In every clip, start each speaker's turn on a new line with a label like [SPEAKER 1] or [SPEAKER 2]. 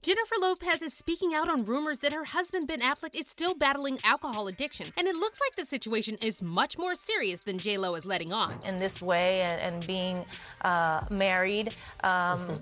[SPEAKER 1] Jennifer Lopez is speaking out on rumors that her husband Ben Affleck is still battling alcohol addiction, and it looks like the situation is much more serious than J-Lo is letting on.
[SPEAKER 2] In this way, and being married,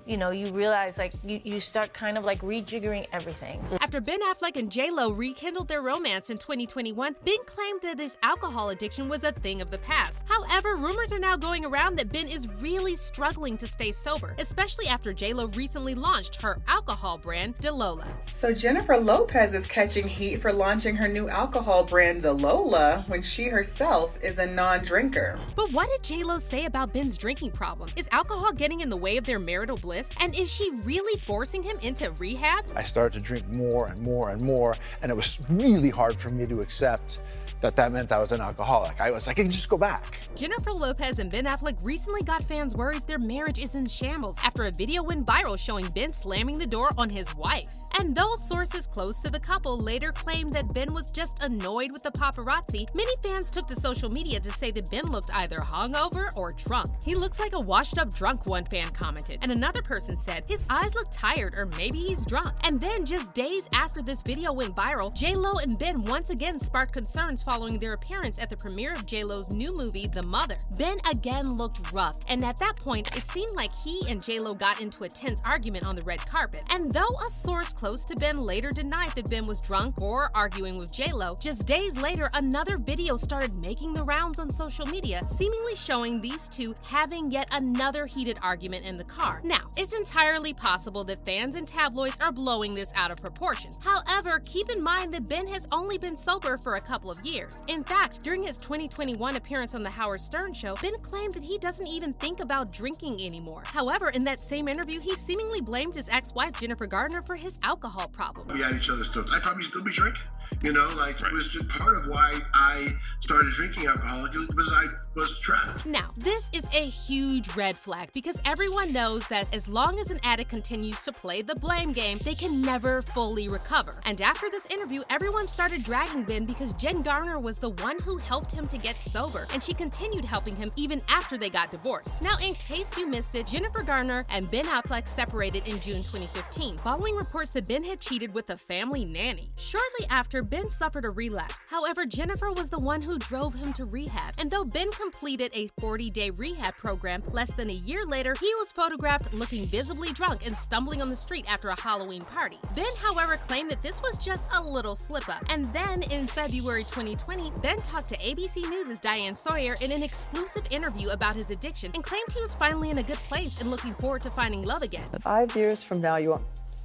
[SPEAKER 2] you realize you start kind of rejiggering everything.
[SPEAKER 1] After Ben Affleck and J-Lo rekindled their romance in 2021, Ben claimed that his alcohol addiction was a thing of the past. However, rumors are now going around that Ben is really struggling to stay sober, especially after J-Lo recently launched her alcohol brand, Delola.
[SPEAKER 3] So Jennifer Lopez is catching heat for launching her new alcohol brand Delola when she herself is a non-drinker.
[SPEAKER 1] But what did J-Lo say about Ben's drinking problem? Is alcohol getting in the way of their marital bliss? And is she really forcing him into rehab?
[SPEAKER 4] I started to drink more and more and more, and it was really hard for me to accept that meant I was an alcoholic. I can just go back.
[SPEAKER 1] Jennifer Lopez and Ben Affleck recently got fans worried their marriage is in shambles after a video went viral showing Ben slamming the door on his wife. And though sources close to the couple later claimed that Ben was just annoyed with the paparazzi, many fans took to social media to say that Ben looked either hungover or drunk. He looks like a washed-up drunk, one fan commented, and another person said his eyes look tired or maybe he's drunk. And then just days after this video went viral, J-Lo and Ben once again sparked concerns following their appearance at the premiere of J-Lo's new movie, The Mother. Ben again looked rough, and at that point, it seemed like he and J-Lo got into a tense argument on the red carpet. And though a source close to Ben later denied that Ben was drunk or arguing with J-Lo, just days later, another video started making the rounds on social media, seemingly showing these two having yet another heated argument in the car. Now, it's entirely possible that fans and tabloids are blowing this out of proportion. However, keep in mind that Ben has only been sober for a couple of years. In fact, during his 2021 appearance on The Howard Stern Show, Ben claimed that he doesn't even think about drinking anymore. However, in that same interview, he seemingly blamed his ex-wife Jennifer Garner for his alcohol problem.
[SPEAKER 5] We had each other's throats. I'd probably still be drinking. It was just part of why I started drinking alcohol because I was trapped.
[SPEAKER 1] Now, this is a huge red flag because everyone knows that as long as an addict continues to play the blame game, they can never fully recover. And after this interview, everyone started dragging Ben because Jen Garner was the one who helped him to get sober, and she continued helping him even after they got divorced. Now, in case you missed it, Jennifer Garner and Ben Affleck separated in June 2015, following reports that Ben had cheated with a family nanny. Shortly after, Ben suffered a relapse. However, Jennifer was the one who drove him to rehab. And though Ben completed a 40-day rehab program, less than a year later, he was photographed looking visibly drunk and stumbling on the street after a Halloween party. Ben, however, claimed that this was just a little slip-up. And then in February 2020, Ben talked to ABC News' Diane Sawyer in an exclusive interview about his addiction and claimed he was finally in a good place and looking forward to finding love again.
[SPEAKER 6] 5 years from now, you want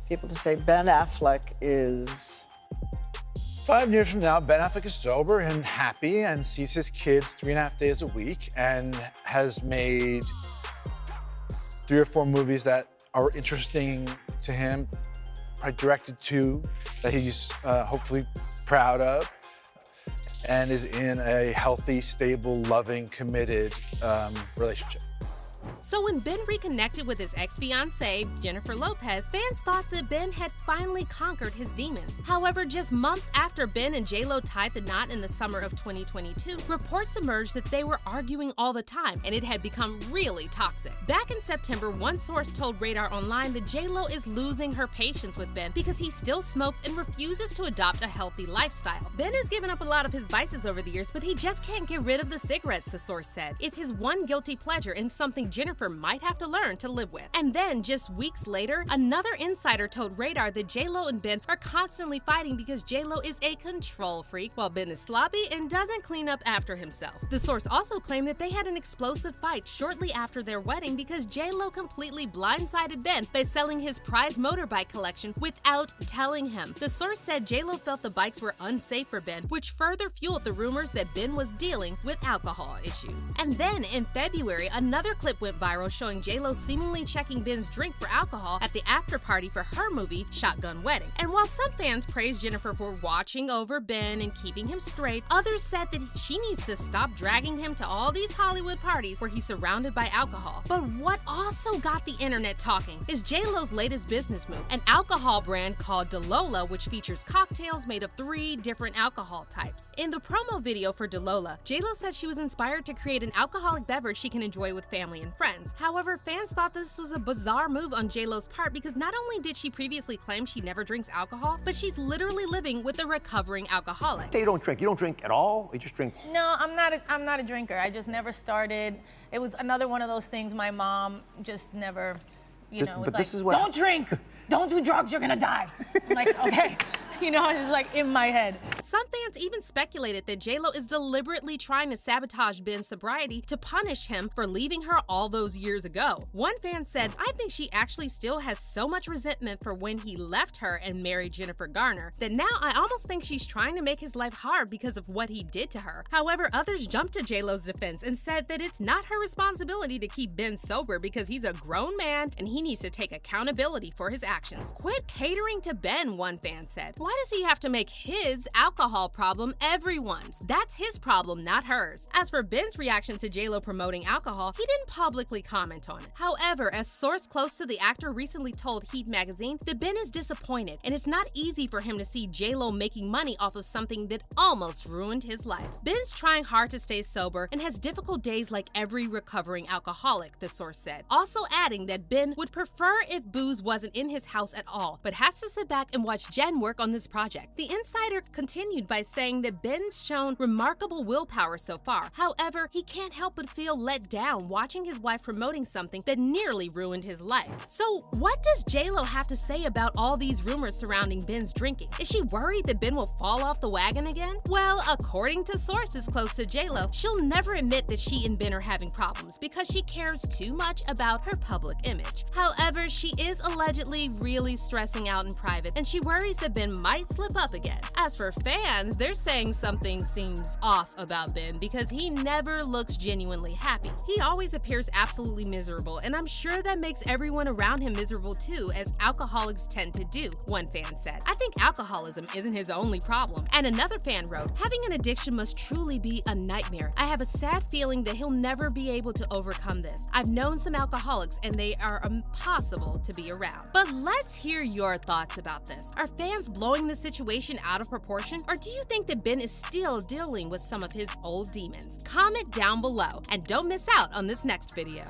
[SPEAKER 6] people to say Ben Affleck is...
[SPEAKER 4] 5 years from now, Ben Affleck is sober and happy and sees his kids 3.5 days a week and has made 3 or 4 movies that are interesting to him. I directed 2 that he's hopefully proud of, and is in a healthy, stable, loving, committed relationship.
[SPEAKER 1] So when Ben reconnected with his ex-fiancée, Jennifer Lopez, fans thought that Ben had finally conquered his demons. However, just months after Ben and J-Lo tied the knot in the summer of 2022, reports emerged that they were arguing all the time, and it had become really toxic. Back in September, one source told Radar Online that J-Lo is losing her patience with Ben because he still smokes and refuses to adopt a healthy lifestyle. Ben has given up a lot of his vices over the years, but he just can't get rid of the cigarettes, the source said. It's his one guilty pleasure and something Jennifer might have to learn to live with. And then, just weeks later, another insider told Radar that J-Lo and Ben are constantly fighting because J-Lo is a control freak, while Ben is sloppy and doesn't clean up after himself. The source also claimed that they had an explosive fight shortly after their wedding because J-Lo completely blindsided Ben by selling his prized motorbike collection without telling him. The source said J-Lo felt the bikes were unsafe for Ben, which further fueled the rumors that Ben was dealing with alcohol issues. And then, in February, another clip went viral showing J-Lo seemingly checking Ben's drink for alcohol at the after party for her movie, Shotgun Wedding. And while some fans praised Jennifer for watching over Ben and keeping him straight, others said that she needs to stop dragging him to all these Hollywood parties where he's surrounded by alcohol. But what also got the internet talking is J-Lo's latest business move, an alcohol brand called Delola, which features cocktails made of 3 different alcohol types. In the promo video for Delola, J-Lo said she was inspired to create an alcoholic beverage she can enjoy with family and friends. friends. However, fans thought this was a bizarre move on J-Lo's part because not only did she previously claim she never drinks alcohol, but she's literally living with a recovering alcoholic.
[SPEAKER 7] You don't drink. You don't drink at all? You just drink?
[SPEAKER 2] No, I'm not a drinker. I just never started. It was another one of those things my mom just never, was like, don't drink, don't do drugs, you're gonna die. I'm like, okay. It's like in my head.
[SPEAKER 1] Some fans even speculated that J-Lo is deliberately trying to sabotage Ben's sobriety to punish him for leaving her all those years ago. One fan said, I think she actually still has so much resentment for when he left her and married Jennifer Garner that now I almost think she's trying to make his life hard because of what he did to her. However, others jumped to J-Lo's defense and said that it's not her responsibility to keep Ben sober because he's a grown man and he needs to take accountability for his actions. Quit catering to Ben, one fan said. Why does he have to make his alcohol problem everyone's? That's his problem, not hers. As for Ben's reaction to J-Lo promoting alcohol, he didn't publicly comment on it. However, a source close to the actor recently told Heat magazine that Ben is disappointed and it's not easy for him to see J-Lo making money off of something that almost ruined his life. Ben's trying hard to stay sober and has difficult days like every recovering alcoholic, the source said. Also adding that Ben would prefer if booze wasn't in his house at all, but has to sit back and watch Jen work on this project. The insider continued by saying that Ben's shown remarkable willpower so far. However, he can't help but feel let down watching his wife promoting something that nearly ruined his life. So what does J-Lo have to say about all these rumors surrounding Ben's drinking? Is she worried that Ben will fall off the wagon again? Well, according to sources close to J-Lo, she'll never admit that she and Ben are having problems because she cares too much about her public image. However, she is allegedly really stressing out in private, and she worries that Ben might slip up again. As for fans, they're saying something seems off about Ben because he never looks genuinely happy. He always appears absolutely miserable, and I'm sure that makes everyone around him miserable too, as alcoholics tend to do, one fan said. I think alcoholism isn't his only problem. And another fan wrote, having an addiction must truly be a nightmare. I have a sad feeling that he'll never be able to overcome this. I've known some alcoholics and they are impossible to be around. But let's hear your thoughts about this. Are fans blowing the situation out of proportion, or do you think that Ben is still dealing with some of his old demons? Comment down below and don't miss out on this next video.